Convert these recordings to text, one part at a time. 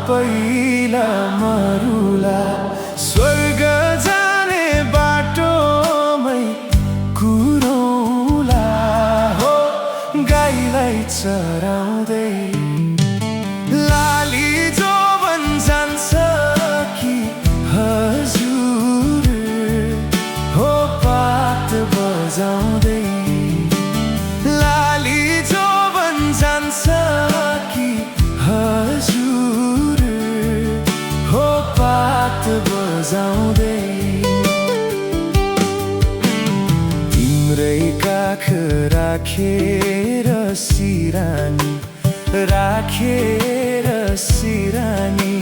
पहिला मरुला स्वर्ग जाने बाटोमै कुरौला हो गाईलाई चराउँदै लाली जोवन जान्छ कि हजुर हो पात बजाउँदै लाली जोवन जान्छ कि हजुर हो पात बजाउँदै तिम्रै काख राखेर सिरानी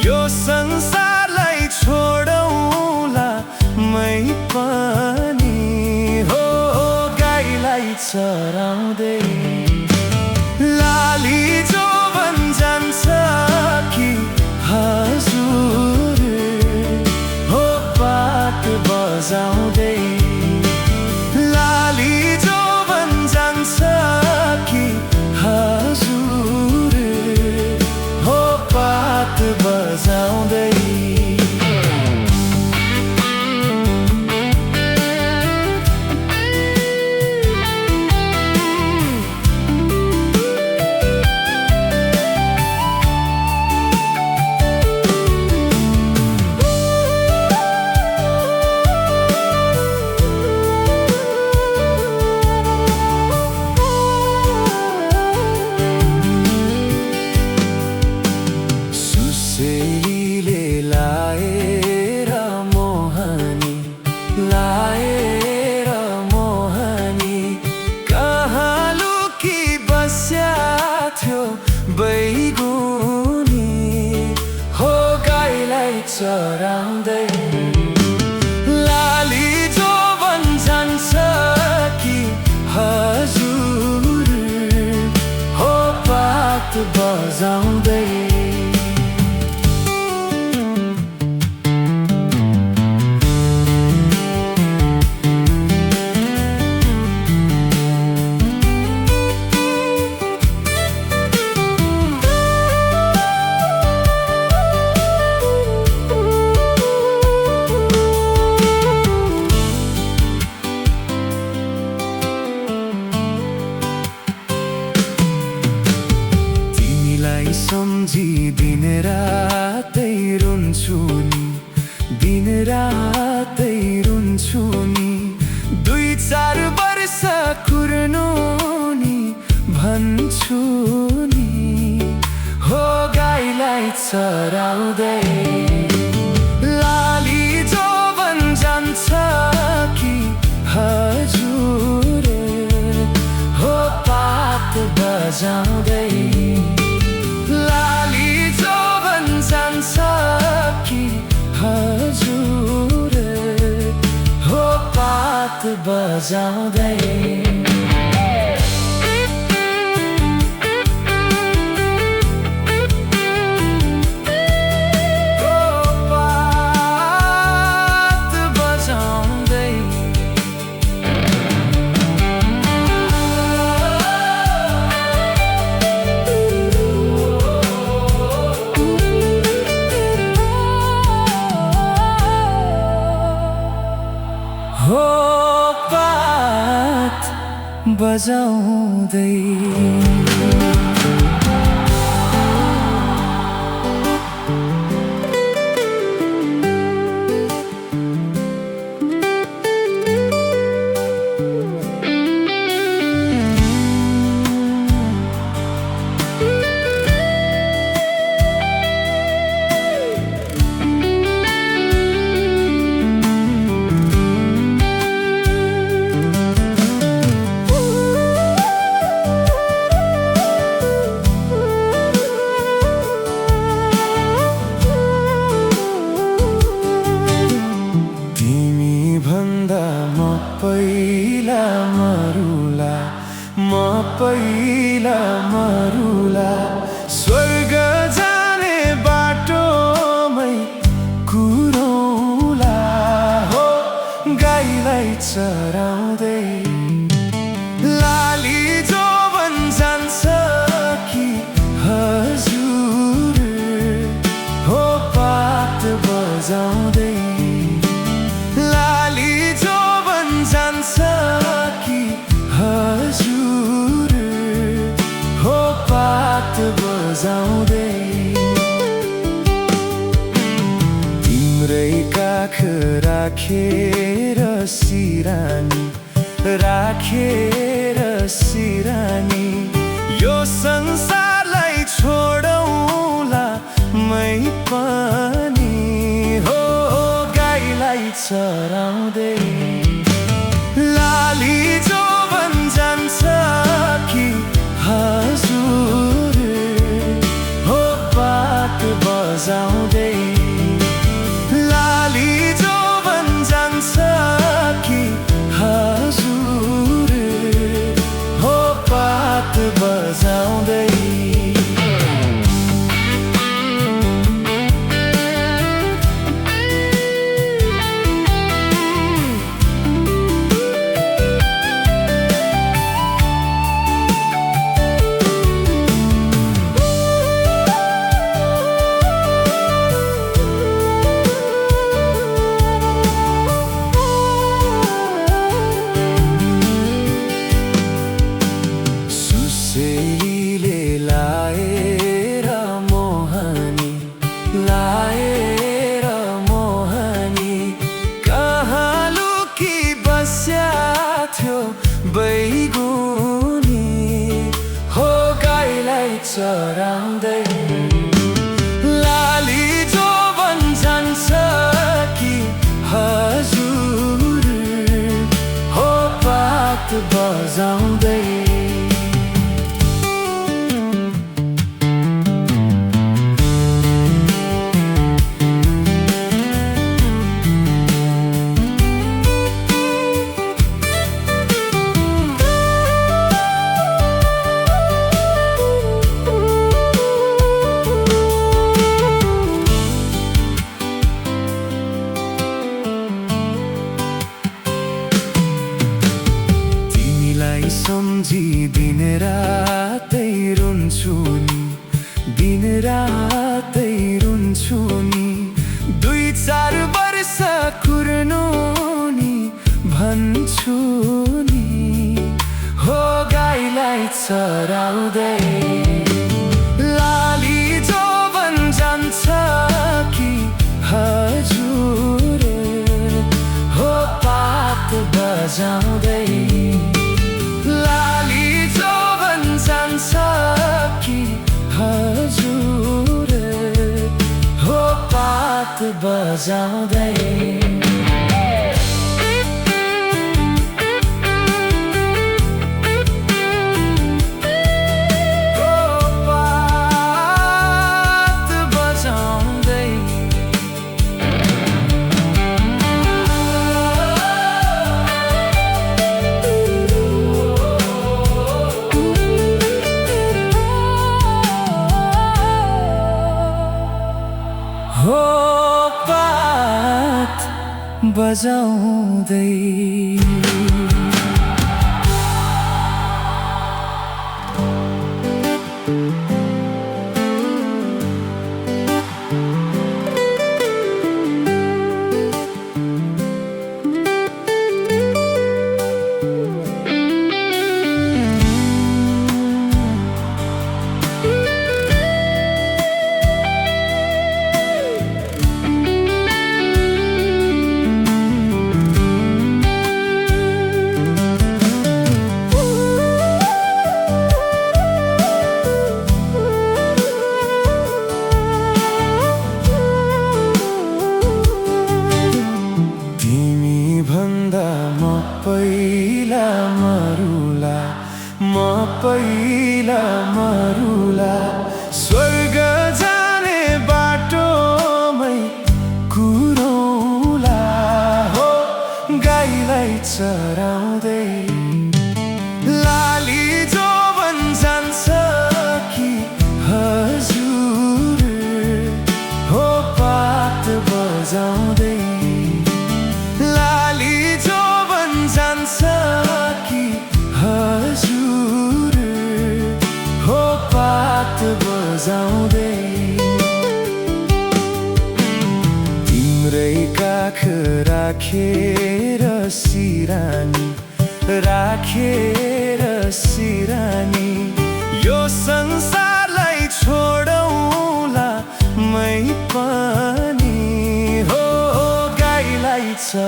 यो संसारलाई छोडौला मै पनि हो गाईलाई चराउँदै लाली जोवन जान्छ कि हजुर हो पात बजाउँदै लाली जोवन जान्छ कि हजुर हो पात बजाउँदै लाएर मोहनी कहाँ लुकी बस्या थियो बैगुनी हो गाईलाई चराउँदै लाली जोवन जान्छ कि हजुर हो पात बजाउँदै सम्झी दिन रातै रुन्छु नि 2-4 वर्ष कुर्नु नि भन्छु नि हो गाईलाई चराउँदै लाली जोवन जान्छ कि हजुर हो पात बजाउँदै लाली जोवन जान्छ कि हजुर हो पात बजाउँदै हो पात बजाउँदै राखेर सिरानी, राखेर सिरानी, यो संसारलाई छोडौँला मै पनि। हो गाईलाई चराउँदै लाली जोवन जान्छ कि हजुर, हो पात बजाउँदै लाली जोवन जान्छ कि हजुर, हो पात बजाउँदै। लाएर मोहनी कहाँ लुकी बस्या थियो बैगुनी, हो गाईलाई चराउँदै लाली जोवन जान्छ कि हजुर, हो पात बजाउँदै। सम्झी दिन रातै रुन्छु नि, दिन रातै रुन्छु नि, 2-4 वर्ष कुर्नु नि भन्छु नि, हो गाईलाई चराउँदै लाली जोवन जान्छ कि हजुर, हो पात बजाउँदै लाली जोवन जान्छ कि हजुर, हो पात बजाउँदै। हो पात बजाउँदै। पहिला मरुला, म पहिला मरुला, स्वर्ग जाने बाटोमै कुरौला, हो गाईलाई चराउँदै लाली जोवन जान्छ कि हजुर, हो पात बजाउँदै लाली जोवन जान्छ कि हजुर, हो पात बजाउँदै। तिम्रै काख राखेर सिरानी, राखेर सिरानी, यो संसारलाई छोडौँला मै पनि, हो गाईलाई छ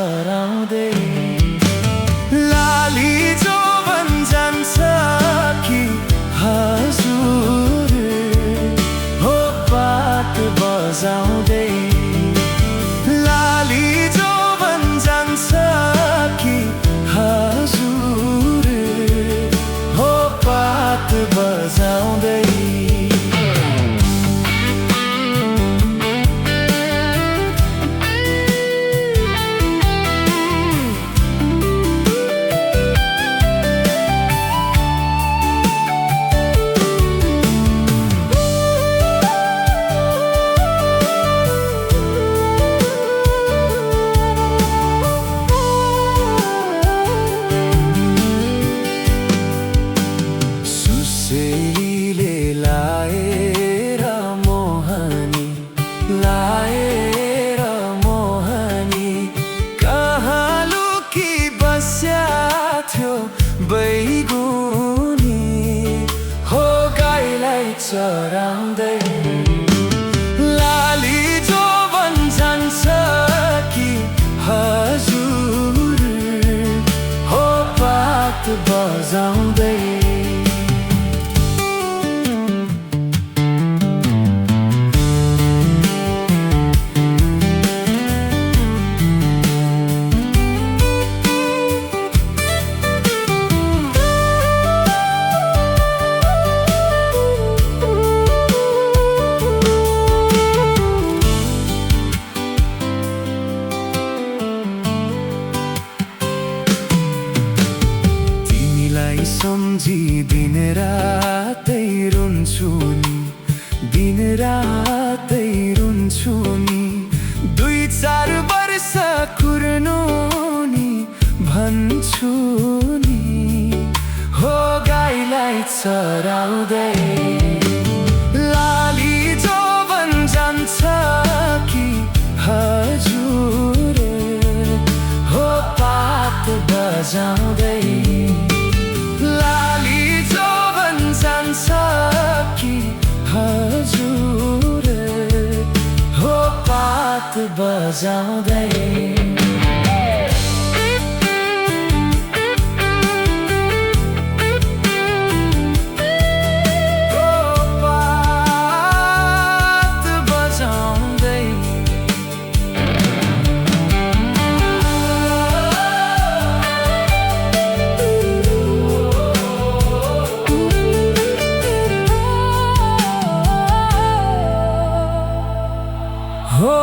बजाउँदै सम्झी दिन रातै रुन्छु नि दिन रातै रुन्छु नि 2-4 वर्ष कुर्नु नि भन्छु नि हो गाईलाई चराउँदै लाली जोवन जान्छ कि हजुर हो पात बजाउँदै लाली जोवन जान्छ कि हजुर हो पात बजाउँदै हो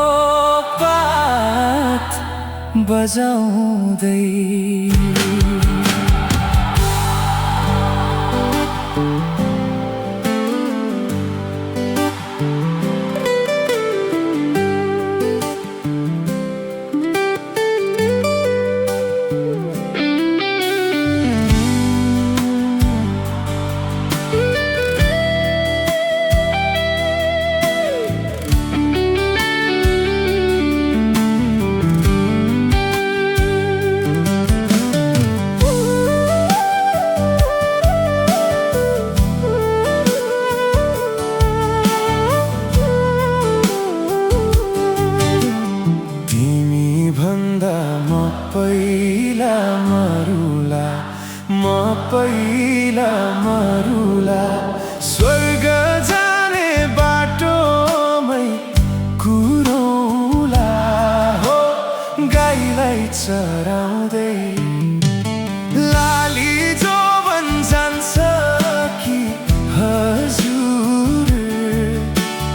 पात बजाउँदै पहिला मरुला स्वर्ग जाने बाटोमै कुरौला हो गाईलाई चराउँदै लाली जोवन जान्छ कि हजुर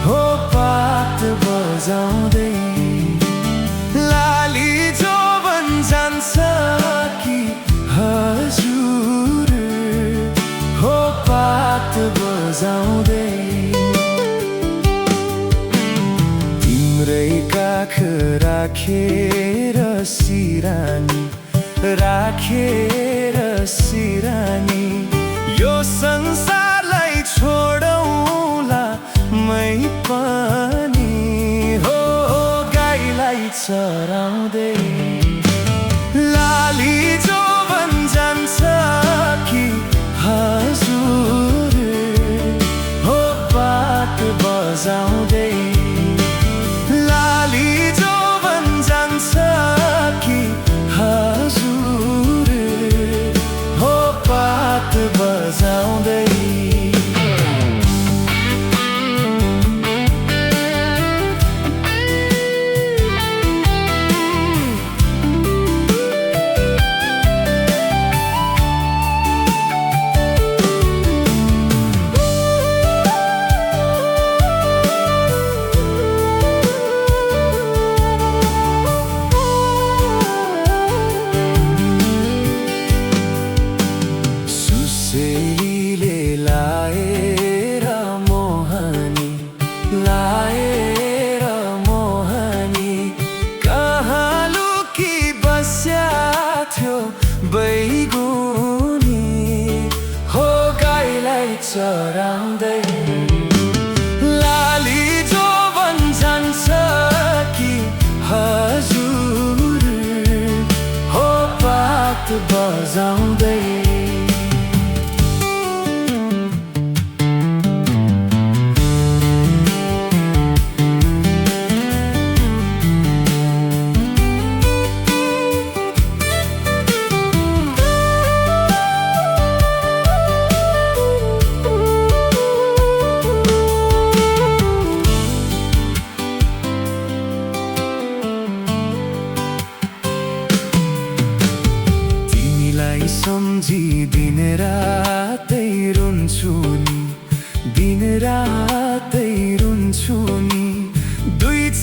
हो पात बजाउँदै लाली जोवन जान्छ कि हजुर हो पात बजाउँदै तिम्रै काख राखेर सिरानी राखेर सिरानी यो संसारलाई छोडौँला मै पनि हो गाईलाई चराउँदै लाली जोवन जान्छ कि हजुर हो पात बजाउँदै लाली जोवन जान्छ कि हजुर हो पात बजाउँदै लाएर मोहनी कहाँ लुकी बस्या थियो बैगुनी हो गाईलाई चराउँदै लाली जोवन जान्छ कि हजुर हो पात बजाउँदै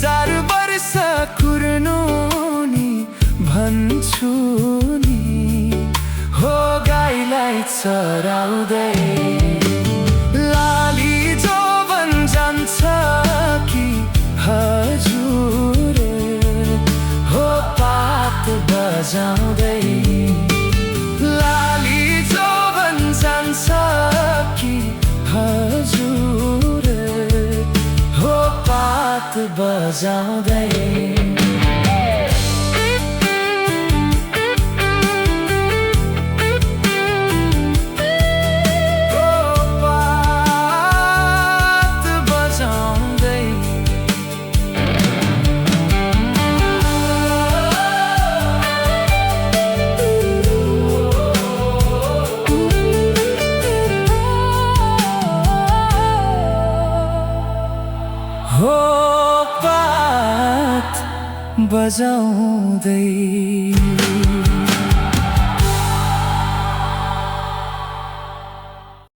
सार वर्ष कुर्नु नि भन्छु नि हो गाईलाई चराउँदै लाली जोवन जान्छ कि हजुर हो पात बजाउँदै लाली जोवन जान्छ कि हजुर हो पात बजाउँदै हो पात बजाउँदै